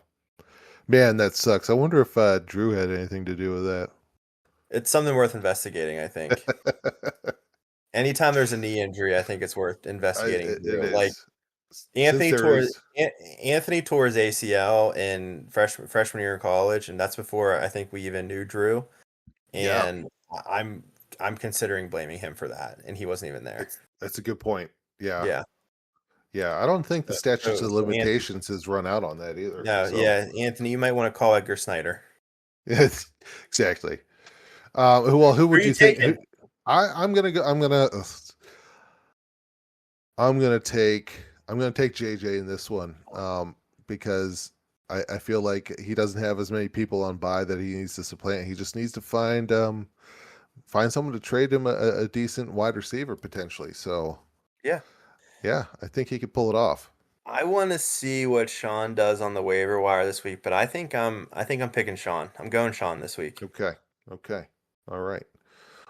Man, that sucks. I wonder if Drew had anything to do with that. It's something worth investigating, I think. Anytime there's a knee injury, I think it's worth investigating. It is. Like Anthony tore his ACL in freshman year in college, and that's before I think we even knew Drew. And I'm considering blaming him for that, and he wasn't even there. That's a good point. Yeah. Yeah. Yeah, I don't think the statute of limitations has run out on that either. No, so. Yeah, Anthony, you might want to call Edgar Snyder. Exactly. Well, who would you think? I'm gonna take JJ in this one because I feel like he doesn't have as many people on by that he needs to supplant. He just needs to find someone to trade him a decent wide receiver potentially. So yeah, I think he could pull it off. I want to see what Sean does on the waiver wire this week, but I think I'm picking Sean. I'm going Sean this week. Okay. All right.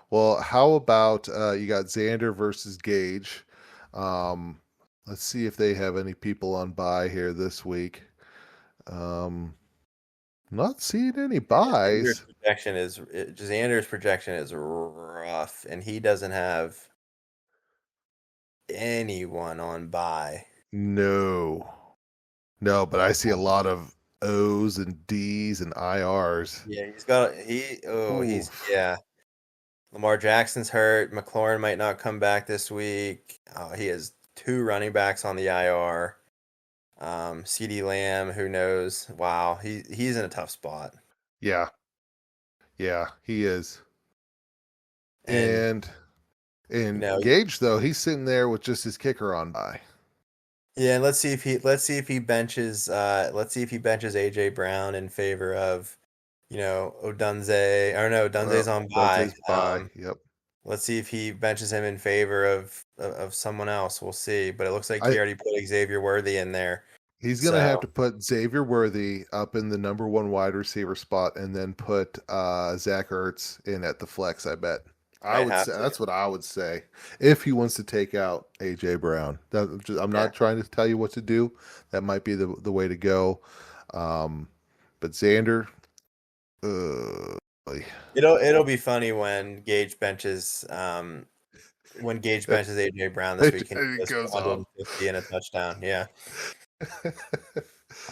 Well, how about you got Xander versus Gage? Let's see if they have any people on bye here this week. Not seeing any buys. Xander's projection is rough, and he doesn't have anyone on bye. No, but I see a lot of O's and D's and IRs. Yeah, Lamar Jackson's hurt. McLaurin might not come back this week. He has 2 running backs on the IR. CeeDee Lamb, who knows? Wow, he's in a tough spot. Yeah, he is. And Gage though, he's sitting there with just his kicker on by. Yeah, let's see if he benches AJ Brown in favor of, Odunze. Or no, Odunze's on bye. Yep. Let's see if he benches him in favor of someone else. We'll see. But it looks like he already put Xavier Worthy in there. He's going to have to put Xavier Worthy up in the number 1 wide receiver spot and then put Zach Ertz in at the flex, I bet. That's what I would say if he wants to take out AJ Brown. I'm not trying to tell you what to do. That might be the way to go. But Xander, it'll be funny when Gage benches AJ Brown this week and he goes 150 and a touchdown. Yeah.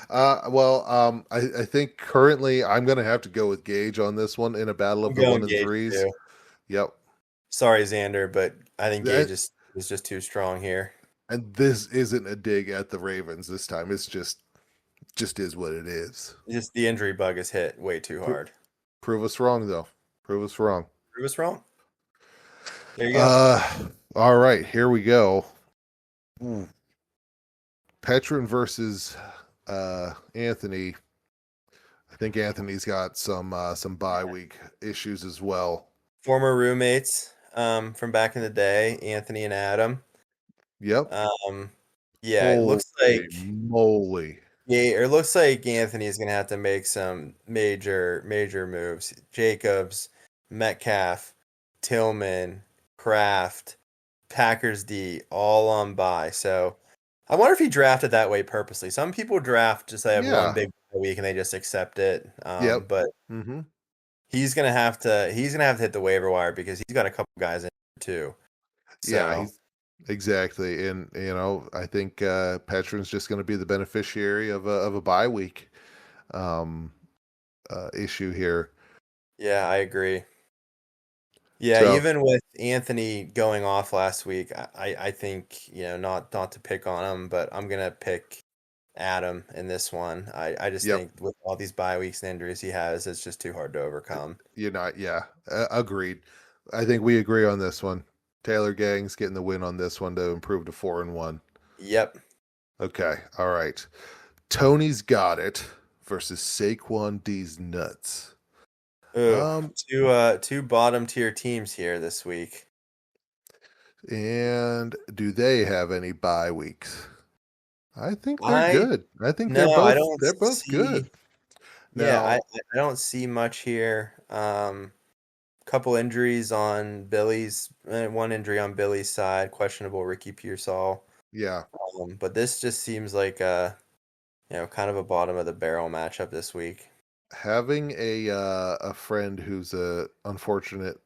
I think currently I'm going to have to go with Gage on this one in a battle of the 1 and 3s. Too. Yep. Sorry, Xander, but I think Gage is just too strong here. And this isn't a dig at the Ravens this time. It's just is what it is. Just the injury bug is hit way too hard. Prove us wrong, though. Prove us wrong. There you go. All right, here we go. Petrin versus Anthony. I think Anthony's got some bye week issues as well. Former roommates from back in the day, Anthony and Adam. Yep. It looks like moly. Yeah, it looks like Anthony's gonna have to make some major moves. Jacobs, Metcalf, Tillman, Kraft, Packers D, all on bye. So I wonder if he drafted that way purposely. Some people draft just they have one big week and they just accept it. But he's gonna have to hit the waiver wire because he's got a couple guys in too. Yeah, So he's exactly, and I think Petron's just going to be the beneficiary of a bye week um, issue here. yeah, I agree. Yeah, So even with Anthony going off last week, I think, not to pick on him, but I'm gonna pick Adam in this one. I just yep, think with all these bye weeks and injuries he has, it's just too hard to overcome. you're not. Yeah, agreed. I think we agree on this one. Taylor Gang's getting the win on this one to improve to 4-1. Yep. Okay, all right. Tony's got it versus Saquon D's nuts. Ooh, Um, two bottom tier teams here this week. and do they have any bye weeks? I think they're I good. I think No, I don't they're both see. good. Yeah, I Now, I don't see much here. Couple injuries on Billy's, one injury on Billy's side, questionable Ricky Pearsall. yeah, But this just seems like kind of a bottom of the barrel matchup this week. having a friend who's a unfortunate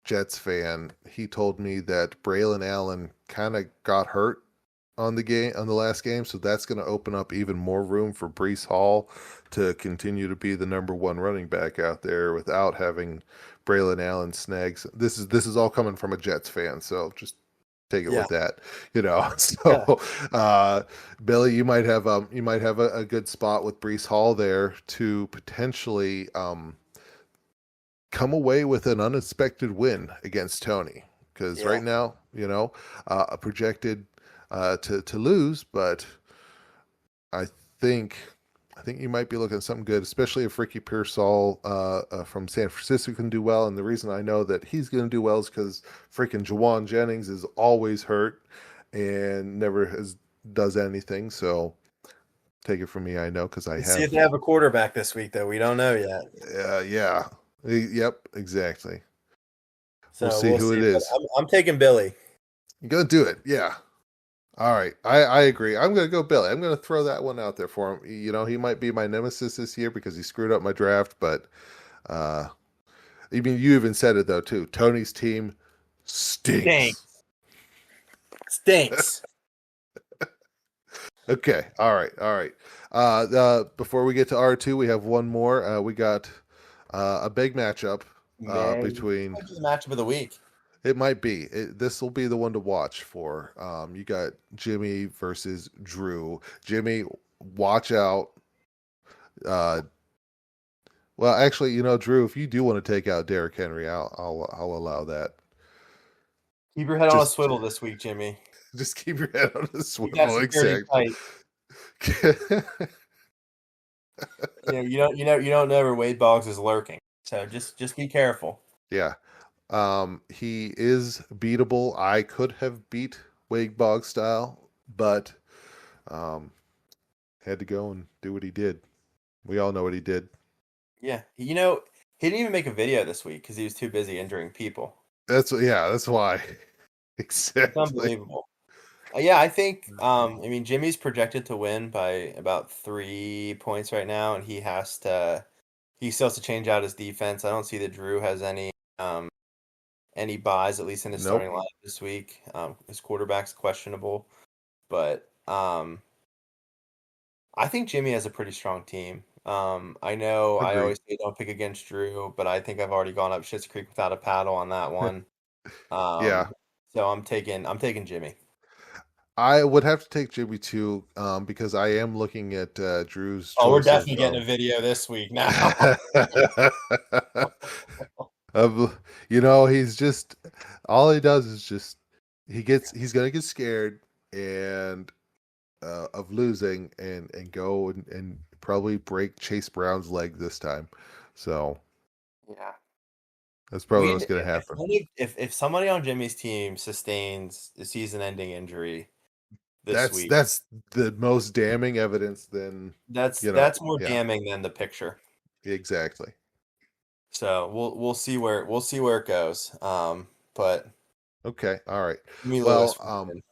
Jets fan, he told me that Braylon Allen kind of got hurt on the last game, so that's going to open up even more room for Brees Hall to continue to be the number one running back out there without having Braylon Allen snags. This is all coming from a Jets fan, so just take it Yeah. with that, Yeah. So, Billy, you might have a good spot with Brees Hall there to potentially come away with an unexpected win against Tony. Because Yeah. right now, projected to lose, but I think I think you might be looking at something good, especially if Ricky Pearsall from San Francisco can do well. And the reason I know that he's going to do well is because freaking Jawan Jennings is always hurt and never does anything. So take it from me, I know because I Let's see if have. they have a quarterback this week, though. We don't know yet. Yeah. Yep. Exactly. We'll So see we'll who it see. But is. I'm taking Billy. You're gonna do it. Yeah. All right, I agree. I'm going to go Billy. I'm going to throw that one out there for him. He might be my nemesis this year because he screwed up my draft, but uh, you even said it though too. Tony's team stinks. Stinks. Okay, all right, all right. Before we get to R2, we have one more. We got a big matchup between. Might be the matchup of the week. It might be. This will be the one to watch for. You got Jimmy versus Drew. Jimmy, watch out. Uh, well, actually, Drew, if you do want to take out Derrick Henry, I'll allow that. Keep your head on a Just swivel this week, Jimmy. just keep your head on the Keep that swivel. security Exactly. tight. You don't know where Wade Boggs is lurking. So just be careful. Yeah. He is beatable. I could have beat Wade Bogg style, but had to go and do what he did. We all know what he did. Yeah. He didn't even make a video this week because he was too busy injuring people. That's why. It's Exactly. unbelievable. Yeah, I think Jimmy's projected to win by about 3 points right now, and he still has to change out his defense. I don't see that Drew has any buys, at least in his Nope. starting lineup this week. His quarterback's questionable, but I think Jimmy has a pretty strong team. I know I Agreed. always say don't pick against Drew, but I think I've already gone up Schitt's Creek without a paddle on that one. Yeah. So I'm taking Jimmy. I would have to take Jimmy too, because I am looking at Drew's Oh, we're choice definitely getting a video this week now. He's just all he does is just he's gonna get scared and of losing and go and probably break Chase Brown's leg this time. So Yeah. that's probably We what's gonna happen. if somebody on Jimmy's team sustains a season-ending injury this week, That's the most damning evidence than that's more yeah, damning than the picture. exactly. So we'll see where it goes. But Okay, all right. Jimmy Well, Lewis for the win.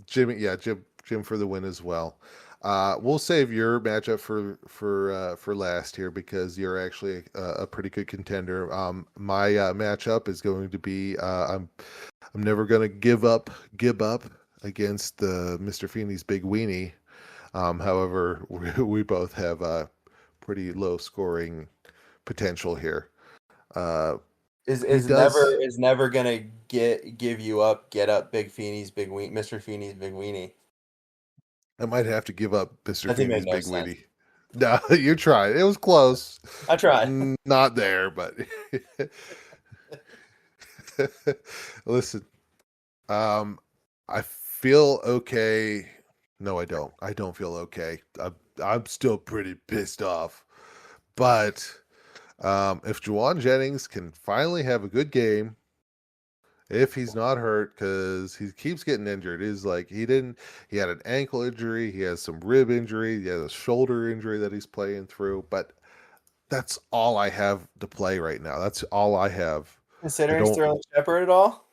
Jimmy, yeah, Jim for the win as well. We'll save your matchup for last here because you're actually a pretty good contender. My matchup is going to be I'm never going to give up against the Mr. Feeney's Big Weenie. However, we both have pretty low scoring potential here. Is He does. never gonna give you up, get up, Mr. Feeney's Big Weenie. I might have to give up Mr. That didn't make Feeney's no Big sense. Weenie. No, you tried. It was close. I tried. Not there, but listen. Um, I feel okay. No, I don't. I don't feel okay. I'm still pretty pissed off. But if Juwan Jennings can finally have a good game, if he's not hurt, because he keeps getting injured, is like he had an ankle injury, he has some rib injury, he has a shoulder injury that he's playing through. But that's all I have to play right now. That's all I have. I Considering don't. Sterling Shepard at all?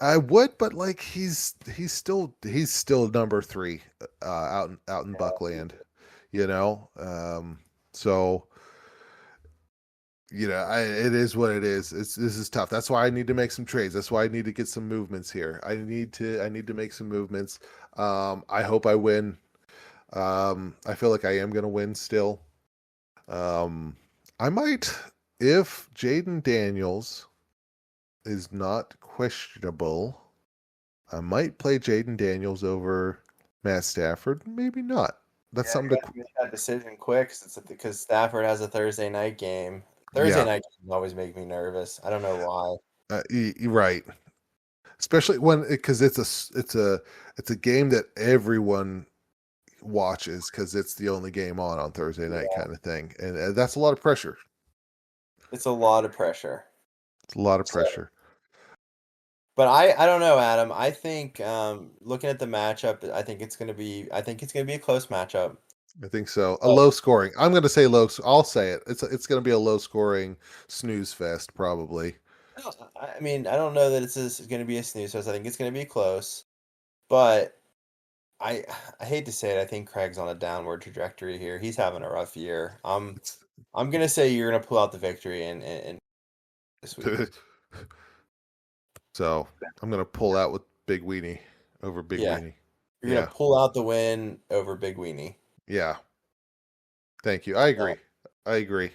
I would, but like he's still number three out in Buckland, you know. So it is what it is. This is tough. That's why I need to make some trades. That's why I need to get some movements here. I need to make some movements. I hope I win. I feel like I am gonna win still. I might if Jaden Daniels is not questionable. I might play Jaden Daniels over Matt Stafford. Maybe not. That's Yeah, you something got to make that decision quick because Stafford has a Thursday night game. Thursday yeah, night games always make me nervous. I don't know why. you're right. Especially when because it's a game that everyone watches because it's the only game on Thursday night Yeah, kind of thing, and that's a lot of pressure. it's a lot of pressure. It's a lot of So, pressure. but I don't know, Adam. I think looking at the matchup, I think it's gonna be a close matchup. I think so. A But low scoring. I'm going to say low. I'll say it. It's going to be a low scoring snooze fest probably. I mean, I don't know that it's going to be a snooze fest. I think it's going to be close. But I I hate to say it. I think Craig's on a downward trajectory here. He's having a rough year. It's I'm gonna say you're gonna pull out the victory in this week. so I'm going to pull out with Big Weenie over Big Yeah, Weenie. you're gonna Yeah. pull out the win over Big Weenie. Yeah. Thank you. I So, agree. I agree.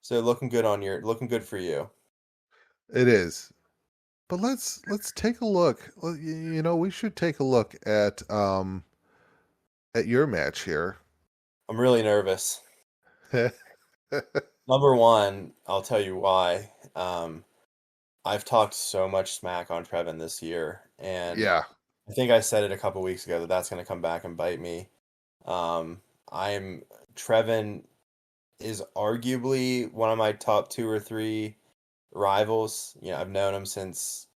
so looking good for you. It is. But let's take a look. Well, we should take a look at your match here. I'm really nervous. Number one, I'll tell you why. I've talked so much smack on Trevin this year, and Yeah. I think I said it a couple weeks ago that that's gonna come back and bite me. Um, I'm Trevin is arguably one of my top two or three rivals. I've known him since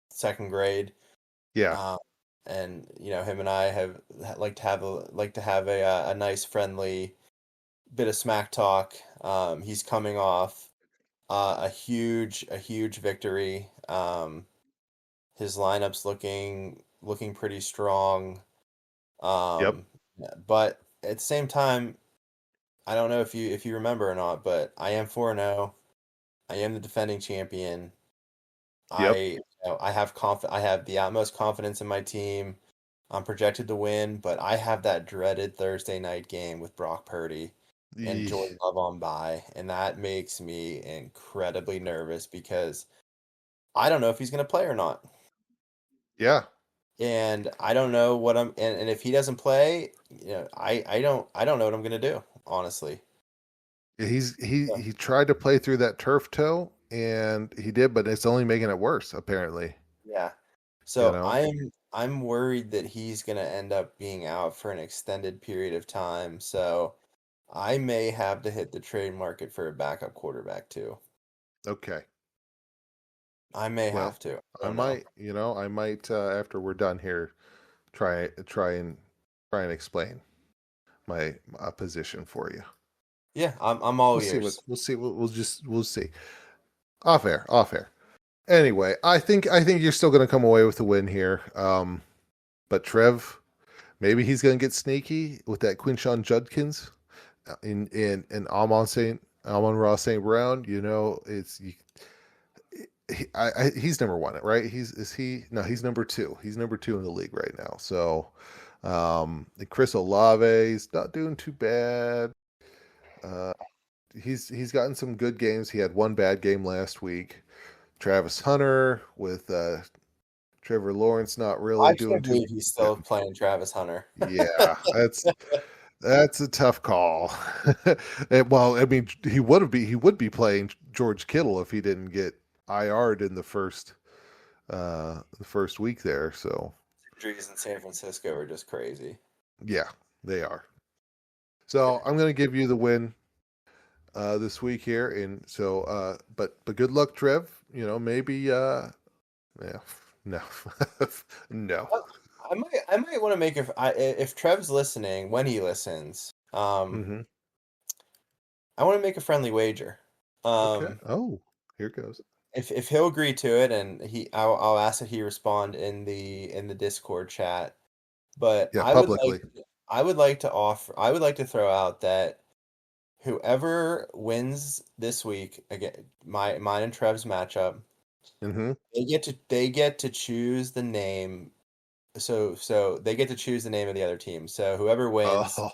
second grade. Yeah. Um, and him and I have like to have a nice friendly bit of smack talk. He's coming off a huge victory. His lineup's looking pretty strong. Yep. Yeah, but at the same time, I don't know if you remember or not, but I am 4-0. I am the defending champion. Yep. I have the utmost confidence in my team. I'm projected to win, but I have that dreaded Thursday night game with Brock Purdy and Eesh. Jordan Love on bye, and that makes me incredibly nervous because I don't know if he's going to play or not. Yeah. And I don't know what and if he doesn't play, I don't know what I'm going to do, honestly. Yeah. He tried to play through that turf toe and he did, but it's only making it worse apparently. Yeah. You So know. I'm worried that he's going to end up being out for an extended period of time. So I may have to hit the trade market for a backup quarterback too. Okay. I may Well, have to. I I don't know. might. I might after we're done here try and explain my position for you. Yeah, I'm all We'll see what ears. we'll see. We'll see. Off air. Off air. Anyway, I think you're still going to come away with the win here. But Trev, Maybe he's going to get sneaky with that Quinshon Judkins in Amon Ross St. Brown. You know, he's number one, right? He's number two. He's number two in the league right now. So Chris Olave's not doing too bad. Uh, he's gotten some good games. He had one bad game last week. Travis Hunter with Trevor Lawrence not really I doing can't too. believe he's still playing Travis Hunter. Yeah, that's a tough call. Well, I mean, he would be playing George Kittle if he didn't get IR'd in the first week there. So Injuries in San Francisco are just crazy. yeah, they are. So I'm going to give you the win this week here, and so but good luck, Trev. You know, maybe yeah, no, no. I might want to make if Trev's listening when he listens. Hmm. I want to make a friendly wager. Okay. Oh, here goes. If he'll agree to it, and I'll ask that he respond in the Discord chat. But Yeah, publicly. I would like to throw out that whoever wins this week, again, mine and Trev's matchup, Hmm. they get to choose the name. So they get to choose the name of the other team. So whoever wins, the other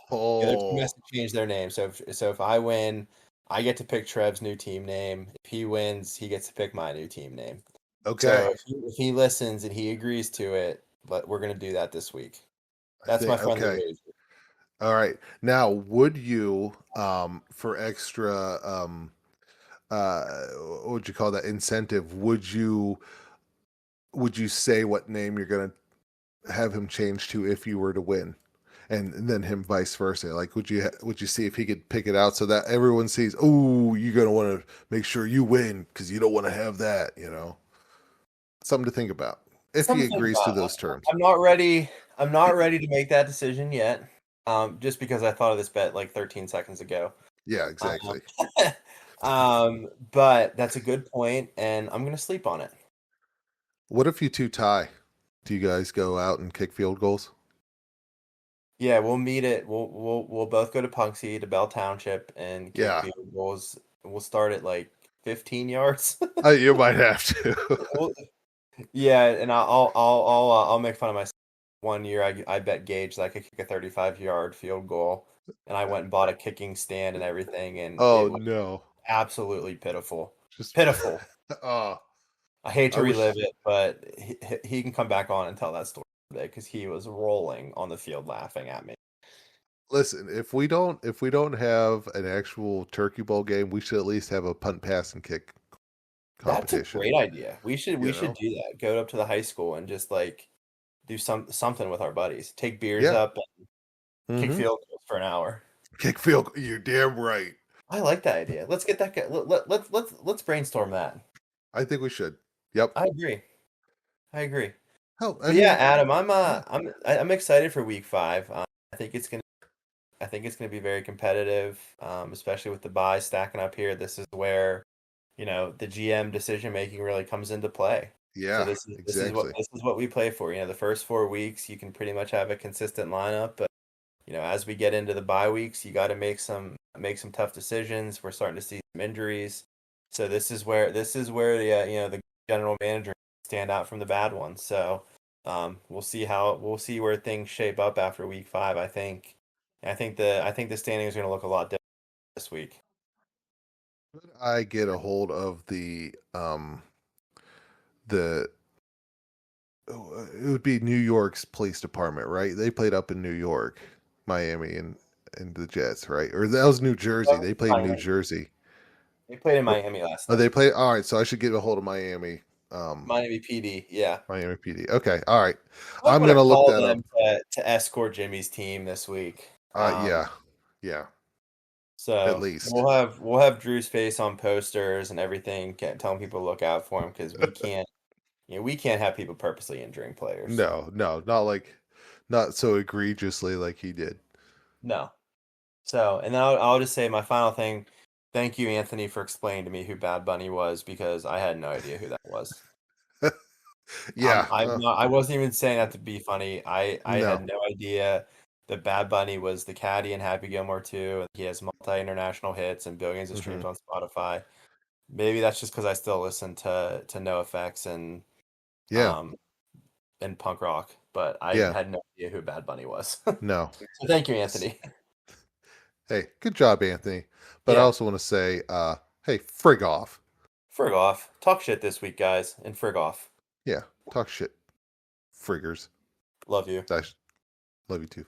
team Oh, has to change their name. So if I win, I get to pick Trev's new team name. If he wins, he gets to pick my new team name. So okay. if he listens and he agrees to it, but we're gonna do that this week. I That's my think friendly okay. wager. All right. Now, would you for extra what would you call that incentive, would you say what name you're going to have him change to if you were to win? And then him vice versa. Like, would you see if he could pick it out so that everyone sees? Oh, you're gonna want to make sure you win because you don't want to have that. Something to think about if he Something agrees to about those terms. I'm not ready. I'm not ready to make that decision yet. Just because I thought of this bet like 13 seconds ago. Yeah, Um, exactly. but that's a good point, and I'm gonna sleep on it. What if you two tie? Do you guys go out and kick field goals? Yeah, we'll meet it. We'll both go to Punxsutawney to Bell Township and kick Yeah, field goals. We'll start at like 15 yards. you might have to. We'll- yeah, and I'll make fun of myself. One year I bet Gage that I could kick a 35-yard field goal, and I went and bought a kicking stand and everything, and Oh it was no, absolutely pitiful. just Pitiful. oh, I hate I to relive wish. it, but he can come back on and tell that story today because he was rolling on the field laughing at me. Listen, if we don't have an actual Turkey Bowl game, we should at least have a punt, pass, and kick That's a competition. great idea. We You should know? do that. Go up to the high school and just like do something with our buddies. Take beers Yeah. up and kick Mm-hmm. field goals for an hour. Kick field. You're damn right. I like that idea. Let's get that. Let's brainstorm that. I think we should. Yep. I agree. I agree. Hell, I But yeah, mean, Adam, yeah, I'm excited for week 5. I think it's gonna I think it's gonna be very competitive, especially with the buys stacking up here. This is where the GM decision making really comes into play. So yeah, exactly. this is what we play for. The first 4 weeks you can pretty much have a consistent lineup, but as we get into the bye weeks, you got to make some tough decisions. We're starting to see some injuries, so this is where the general manager stand out from the bad ones. So we'll see where things shape up after week 5. I think the standings are going to look a lot different this week. Could I get a hold of the it would be New York's police department, right? They played up in New York, Miami, and the Jets, right? Or that was New Jersey. They played in New Miami. Jersey. They played in Or, Miami last oh, night. they play. All right, so I should get a hold of Miami. Miami PD, yeah. Miami PD. Okay, all right. I I'm want to gonna look call that up. them to escort Jimmy's team this week. Yeah, yeah. At So least we'll have Drew's face on posters and everything, telling people to look out for him because we can't have people purposely injuring players. no, no, not so egregiously like he did. No. So and then I'll just say my final thing. Thank you, Anthony, for explaining to me who Bad Bunny was because I had no idea who that was. Yeah. I wasn't even saying that to be funny. I No. had no idea that Bad Bunny was the caddy in Happy Gilmore 2, and he has multi-international hits and billions of Hmm. streams on Spotify. Maybe that's just because I still listen to NoFX Yeah. um and punk rock, but I Yeah. had no idea who Bad Bunny was. No. So thank you, S- Anthony. Hey, good job, Anthony. But I Yeah, also want to say, hey, frig off. frig off. Talk shit this week, guys, and frig off. Yeah. Talk shit. Friggers. Love you. I love you too.